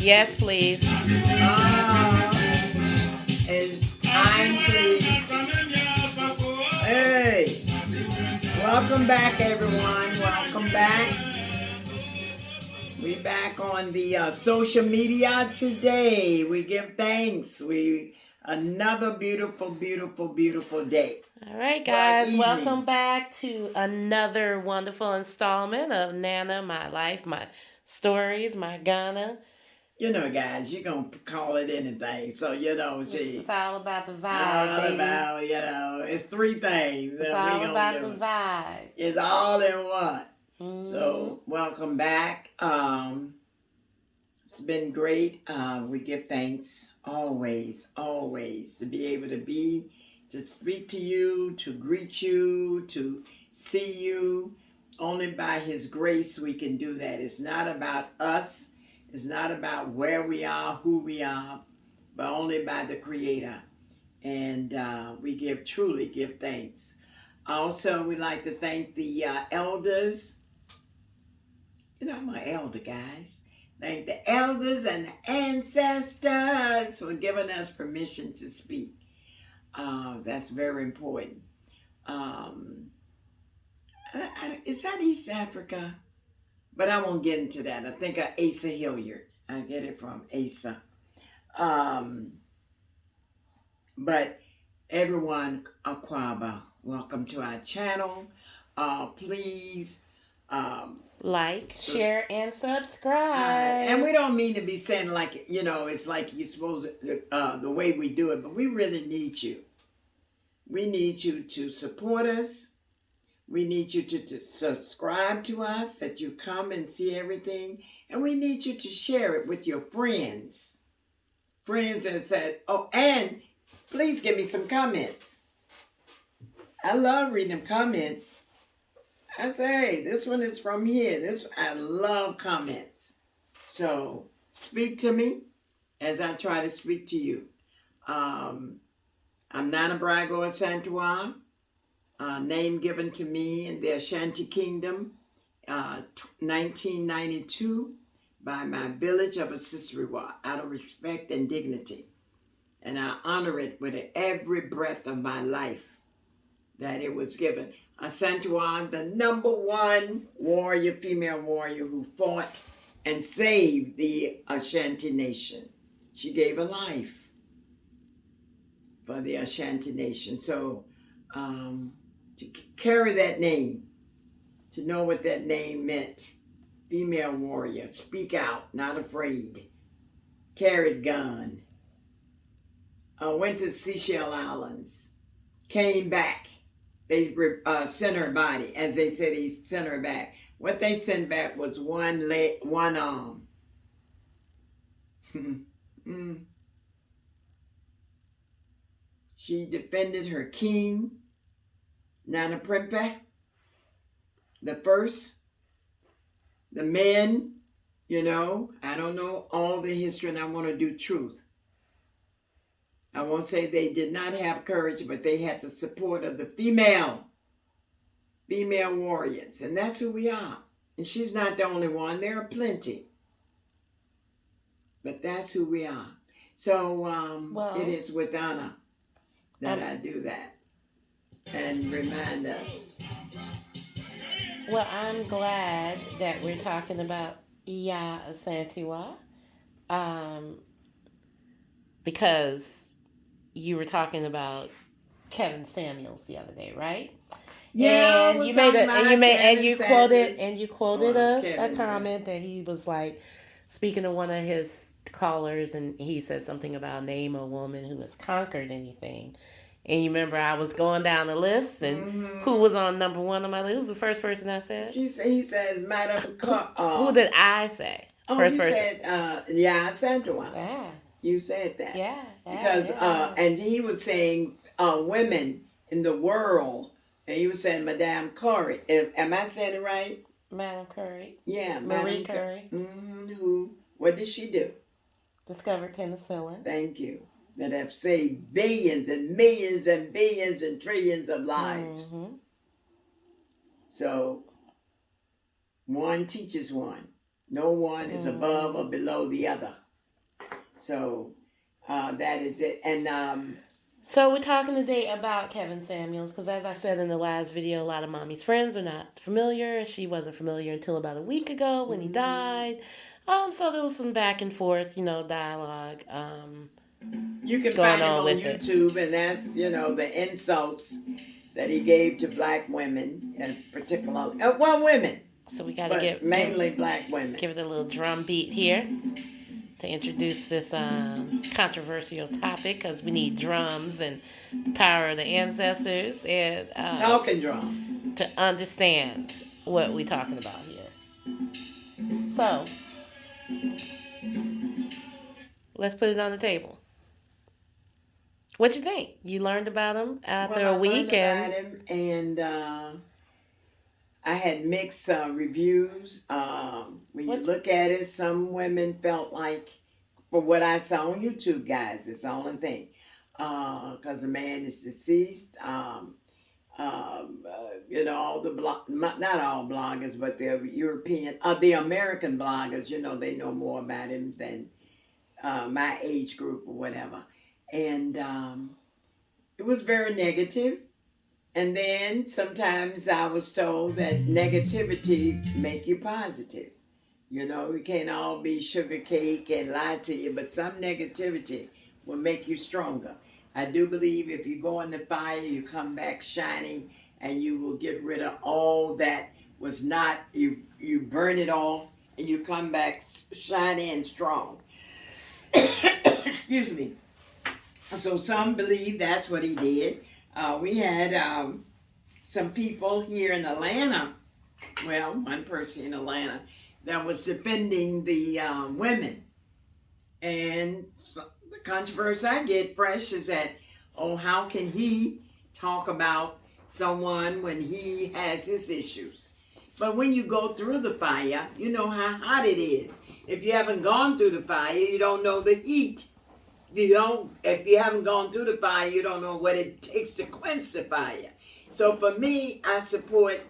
Yes, please. And I'm pleased. Hey, welcome back, everyone. Welcome back. We back on the social media today. We give thanks. Another beautiful, beautiful, beautiful day. All right, guys. Welcome back to another wonderful installment of Nana, My Life, My Stories, My Ghana. You know, guys, you're going to call it anything. So, it's all about the vibe, all baby. about, it's three things. It's all about the vibe. It's all in one. Mm-hmm. So, welcome back. It's been great. We give thanks always to be able to speak to you, to greet you, to see you. Only by His grace we can do that. It's not about us. It's not about where we are, who we are, but only by the Creator. And we truly give thanks. Also, we like to thank the elders. I'm an elder, guys. Thank the elders and the ancestors for giving us permission to speak. That's very important. Is that East Africa? But I won't get into that. I think of Asa Hilliard. I get it from Asa. But everyone, Aquaba, welcome to our channel. Please like, share, and subscribe. And we don't mean to be saying like, it's like you're supposed to, the way we do it, but we really need you. We need you to support us. We need you to subscribe to us, that you come and see everything. And we need you to share it with your friends. Friends that said, and please give me some comments. I love reading them comments. I say, hey, this one is from here. I love comments. So speak to me as I try to speak to you. I'm Nana Brago of Santua. Name given to me in the Ashanti Kingdom, 1992, by my village of Asisriwa, out of respect and dignity. And I honor it with every breath of my life that it was given. Asantua, the number one warrior, female warrior who fought and saved the Ashanti nation. She gave her life for the Ashanti nation. So, to carry that name, to know what that name meant. Female warrior, speak out, not afraid. Carried gun. Went to Seychelles Islands. Came back. They sent her body. As they said, he sent her back. What they sent back was one leg, one arm. She defended her king, Nana Prempe, the first, the men, I don't know all the history and I want to do truth. I won't say they did not have courage, but they had the support of the female warriors. And that's who we are. And she's not the only one. There are plenty. But that's who we are. So it is with honor that I do that. And remind us. Well, I'm glad that we're talking about Iya Asantewa, because you were talking about Kevin Samuels the other day, right? Yeah, and you quoted a comment that he was like speaking to one of his callers, and he said something about name a woman who has conquered anything. And you remember I was going down the list, and who was on number one on my list? Who was the first person I said? He says, Madam. Who did I say? First person. Said, Santua. Yeah. You said that. Yeah. Because, and he was saying women in the world And you were saying Madame Curry. Am I saying it right? Madame Curry. Yeah, Marie Curie. Who? What did she do? Discovered penicillin. Thank you. That have saved billions and millions and billions and trillions of lives. Mm-hmm. So, one teaches one. No one is above or below the other. So, that is it. And so we're talking today about Kevin Samuels because, as I said in the last video, a lot of mommy's friends are not familiar. She wasn't familiar until about a week ago when he died. So there was some back and forth, dialogue. You can find him on YouTube, and that's the insults that he gave to black women, in particular, women. So we got to mainly black women. Give it a little drum beat here to introduce this controversial topic because we need drums and the power of the ancestors and talking drums to understand what we're talking about here. So let's put it on the table. What you think? You learned about him after a week, about him, and I had mixed reviews. When you look at it, some women felt like, for what I saw on YouTube, guys, it's the only thing, because the man is deceased. All the not all bloggers, but the European, the American bloggers, they know more about him than my age group or whatever. And it was very negative. And then sometimes I was told that negativity make you positive. We can't all be sugar cake and lie to you, but some negativity will make you stronger. I do believe if you go in the fire, you come back shining, and you will get rid of all that was not, you burn it off, and you come back shiny and strong. Excuse me. So some believe that's what he did. We had some people here in Atlanta, one person in Atlanta, that was defending the women. And the controversy I get fresh is that, how can he talk about someone when he has his issues? But when you go through the fire, you know how hot it is. If you haven't gone through the fire, you don't know the heat. If you haven't gone through the fire, you don't know what it takes to quench the fire. So for me, I support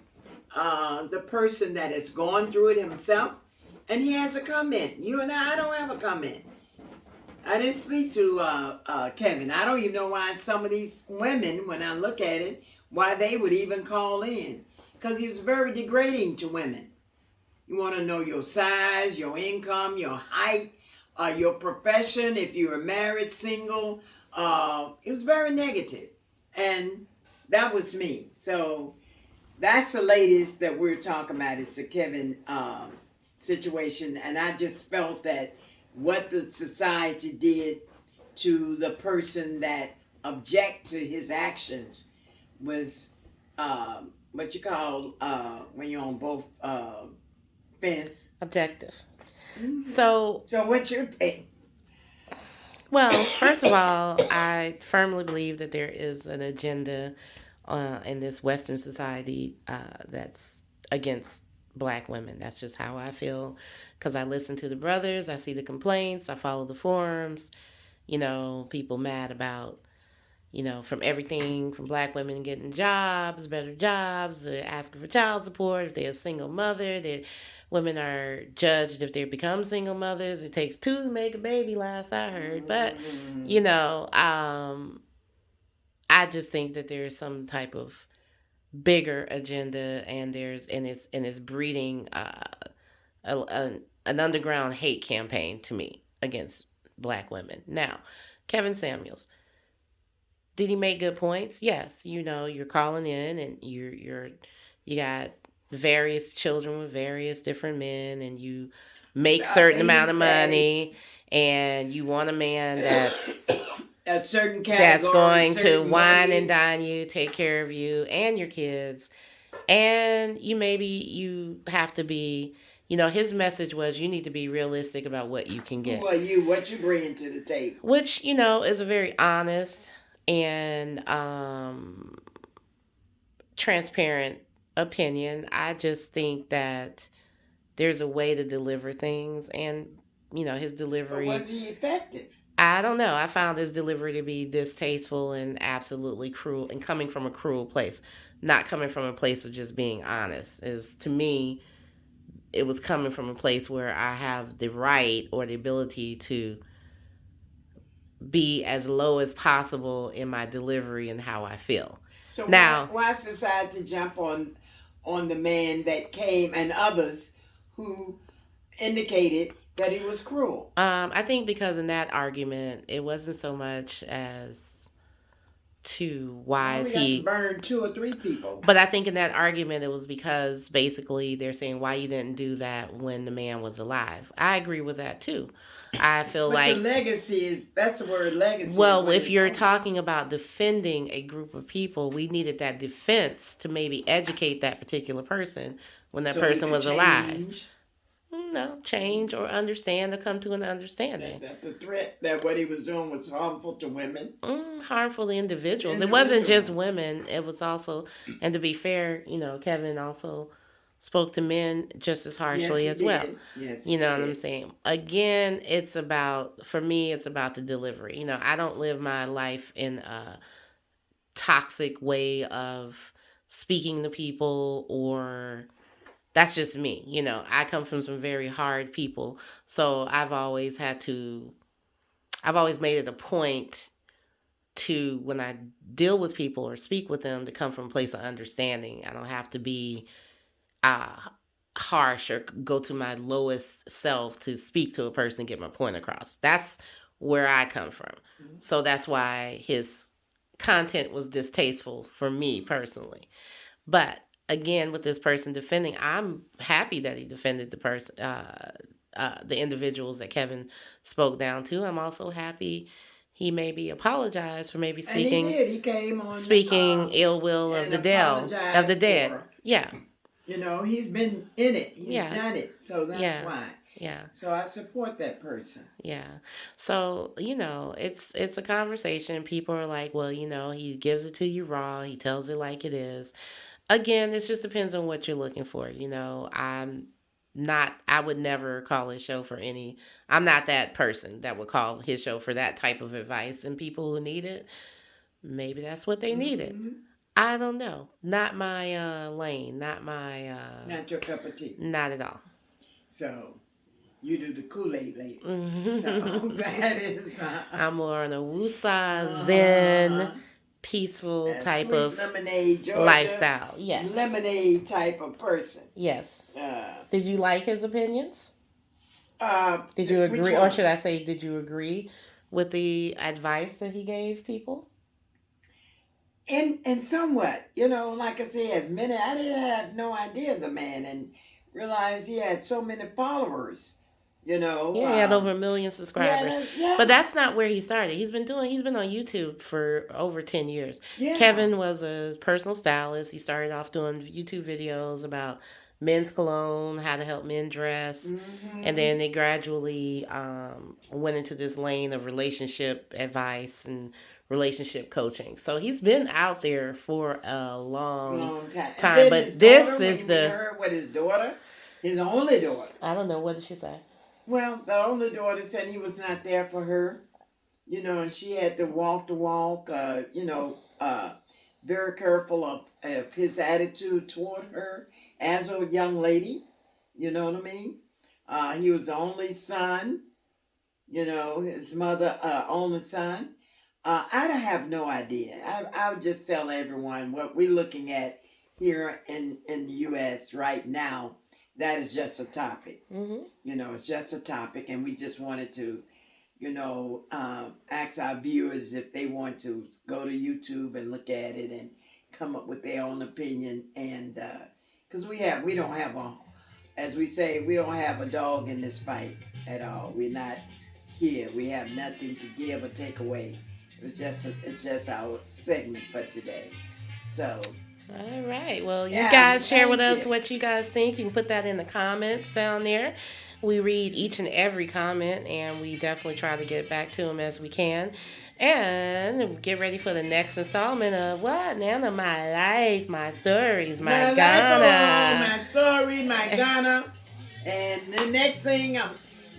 the person that has gone through it himself, and he has a comment. You and I don't have a comment. I didn't speak to Kevin. I don't even know why some of these women, when I look at it, why they would even call in. Because he was very degrading to women. You want to know your size, your income, your height, your profession, if you were married, single. It was very negative. And that was me. So that's the latest that we're talking about is the Kevin situation. And I just felt that what the society did to the person that object to his actions was what you call when you're on both fence. Objective. Mm-hmm. So what's your take? Well, first of all, I firmly believe that there is an agenda in this Western society that's against black women. That's just how I feel because I listen to the brothers, I see the complaints, I follow the forums, people mad about, from everything from black women getting jobs, better jobs, asking for child support, if they're a single mother, women are judged if they become single mothers. It takes two to make a baby, last I heard. But, I just think that there's some type of bigger agenda, and it's breeding an underground hate campaign to me against black women. Now, Kevin Samuels, did he make good points? Yes. You're calling in, and you got various children with various different men, and you make certain amount of money, and you want a man that's a certain category, that's going to wine and dine you, take care of you and your kids, and you have to be. His message was you need to be realistic about what you can get. What you bringing to the table, which is a very honest and transparent opinion. I just think that there's a way to deliver things, and his delivery. But was he effective? I don't know. I found his delivery to be distasteful and absolutely cruel, and coming from a cruel place, not coming from a place of just being honest. Is to me, it was coming from a place where I have the right or the ability to be as low as possible in my delivery and how I feel. So now, why society jump on the man that came and others who indicated that he was cruel? I think because in that argument, it wasn't so much as to why is he burned 2 or 3 people. But I think in that argument, it was because basically they're saying why you didn't do that when the man was alive. I agree with that too. I feel like your legacy that's the word, legacy. Well, if you're talking about defending a group of people, we needed that defense to maybe educate that particular person when that person was alive. No, change or understand or come to an understanding. That the threat that what he was doing was harmful to women. Harmful to individuals. It wasn't just women. It was also, and to be fair, Kevin also spoke to men just as harshly as well. Yes, you know what I'm saying? Again, for me, it's about the delivery. I don't live my life in a toxic way of speaking to people, or that's just me. I come from some very hard people. So I've always made it a point to, when I deal with people or speak with them, to come from a place of understanding. I don't have to be harsh or go to my lowest self to speak to a person and get my point across. That's where I come from. Mm-hmm. So that's why his content was distasteful for me personally. But again, with this person defending, I'm happy that he defended the person, the individuals that Kevin spoke down to. I'm also happy he maybe apologized for maybe speaking. And he did. He came on speaking ill will of the dead. Yeah. He's been in it. He's done it. So that's why. Yeah. So I support that person. Yeah. So, it's a conversation. People are like, well, he gives it to you raw. He tells it like it is. Again, it just depends on what you're looking for. I would never call his show for I'm not that person that would call his show for that type of advice, and people who need it, maybe that's what they needed. I don't know. Not my lane. Not your cup of tea. Not at all. So, you do the Kool-Aid lady. No, that is... I'm more on a Wusa, Zen, peaceful type of lemonade, Georgia, lifestyle. Yes. Lemonade type of person. Yes. Did you like his opinions? Did you agree, or should I say, did you agree with the advice that he gave people? And somewhat, like I said, I didn't have no idea of the man, and realized he had so many followers. He had over 1 million subscribers. Yeah. But that's not where he started. He's been on YouTube for over 10 years. Yeah. Kevin was a personal stylist. He started off doing YouTube videos about men's cologne, how to help men dress. Mm-hmm. And then they gradually went into this lane of relationship advice and relationship coaching. So he's been out there for a long time. But this is heard what his daughter, his only daughter. I don't know. What did she say? Well, the only daughter said he was not there for her, and she had to walk the walk, very careful of his attitude toward her as a young lady. You know what I mean? He was the only son, his mother, only son. I have no idea. I would just tell everyone what we're looking at here in the U.S. right now. That is just a topic. Mm-hmm. It's just a topic, and we just wanted to, ask our viewers if they want to go to YouTube and look at it and come up with their own opinion. And because we don't have as we say, we don't have a dog in this fight at all. We're not here. We have nothing to give or take away. It's just our segment for today. So. All right. Well, you guys share with us what you guys think. You can put that in the comments down there. We read each and every comment, and we definitely try to get back to them as we can. And get ready for the next installment of what? Nana, my life, my stories, my My Ghana. life, my story, my Ghana. And the next thing,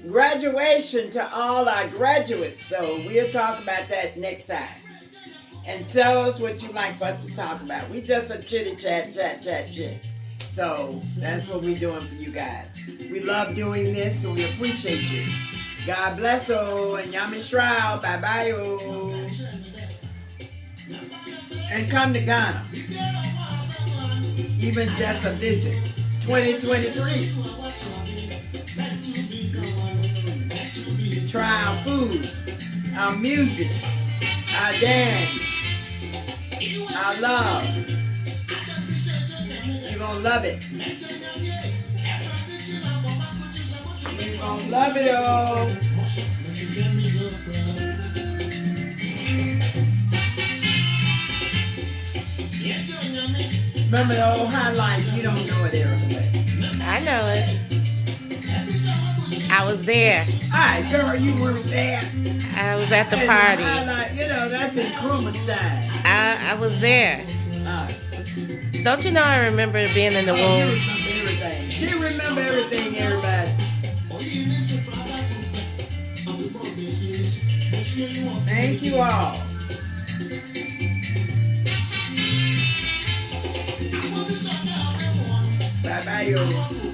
graduation to all our graduates. So we'll talk about that next time. And tell us what you'd like for us to talk about. We just a chitty chat. So that's what we're doing for you guys. We love doing this, so we appreciate you. God bless you, and Yami Shroud. Bye-bye, you. And come to Ghana. Even just a visit. 2023. Try our food, our music, our dance, our love. You're going to love it. You're going to love it all. Remember the old highlights? You don't know it, Erica. I know it. I was there. All right, girl, you weren't there. I was at the And party. You know, that's in Krumah side. I was there. Don't you know I remember being in the You womb? remember everything. She remember everything, everybody. Thank you all. Bye-bye, y'all.